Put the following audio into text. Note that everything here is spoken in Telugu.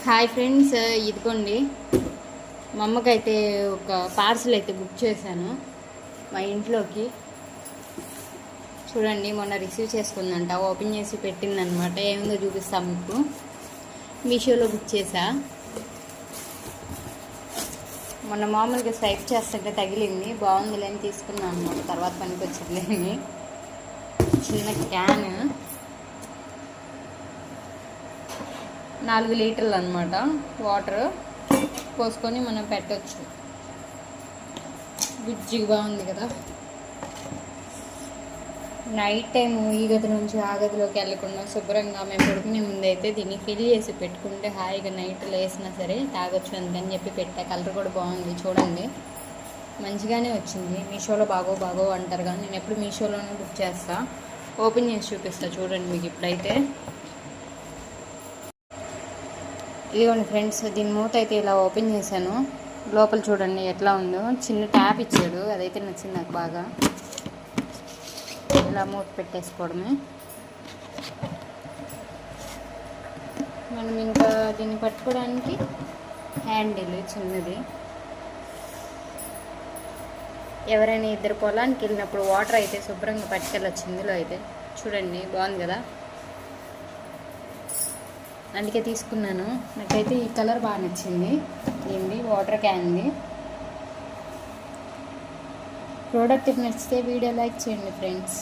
హాయ్ ఫ్రెండ్స్, ఇదిగోండి మా అమ్మకైతే ఒక పార్సల్ అయితే బుక్ చేశాను మా ఇంట్లోకి. చూడండి, మొన్న రిసీవ్ చేసుకుందంట, ఓపెన్ చేసి పెట్టిందనమాట. ఏముందో చూపిస్తాం మీకు. మీషోలో బుక్ చేశా. మొన్న మామూలుగా స్వైప్ చేస్తుంటే తగిలింది, బాగుందిలే అని తీసుకున్నాను అనమాట. తర్వాత పనికి వచ్చింది అని. చిన్న క్యాన్ 4 లీటర్లు అనమాట. వాటర్ పోసుకొని మనం పెట్టచ్చు. గుజ్జిగా బాగుంది కదా. నైట్ టైం ఈ గది నుంచి ఆ గదిలోకి వెళ్ళకుండా శుభ్రంగా మేము పడుకునే ముందైతే దీన్ని ఫిల్ చేసి పెట్టుకుంటే హాయిగా నైట్ లేసినా సరే తాగొచ్చు అందుకని చెప్పి పెట్టా. కలర్ కూడా బాగుంది చూడండి, మంచిగానే వచ్చింది. మీషోలో బాగో అంటారు కానీ నేను ఎప్పుడు మీషోలోనే బుక్ చేస్తా. ఓపెన్ చేసి చూపిస్తా చూడండి మీకు. ఇప్పుడైతే ఇదిగోండి ఫ్రెండ్స్, దీని మూత అయితే ఇలా ఓపెన్ చేశాను. లోపల చూడండి ఎట్లా ఉందో. చిన్న ట్యాప్ ఇచ్చాడు, అదైతే నచ్చింది నాకు బాగా. ఇలా మూత పెట్టేసుకోవడమే. మనం ఇంకా దీన్ని పట్టుకోవడానికి హ్యాండిల్ చిన్నది. ఎవరైనా ఇద్దరు పొలానికి వెళ్ళినప్పుడు వాటర్ అయితే శుభ్రంగా పట్టుకెళ్ళొచ్చు. ఇందులో అయితే చూడండి బాగుంది కదా, అందుకే తీసుకున్నాను. నాకైతే ఈ కలర్ బాగా నచ్చింది. దీనిది వాటర్ క్యాన్ది. ప్రోడక్ట్ నచ్చితే వీడియో లైక్ చేయండి ఫ్రెండ్స్.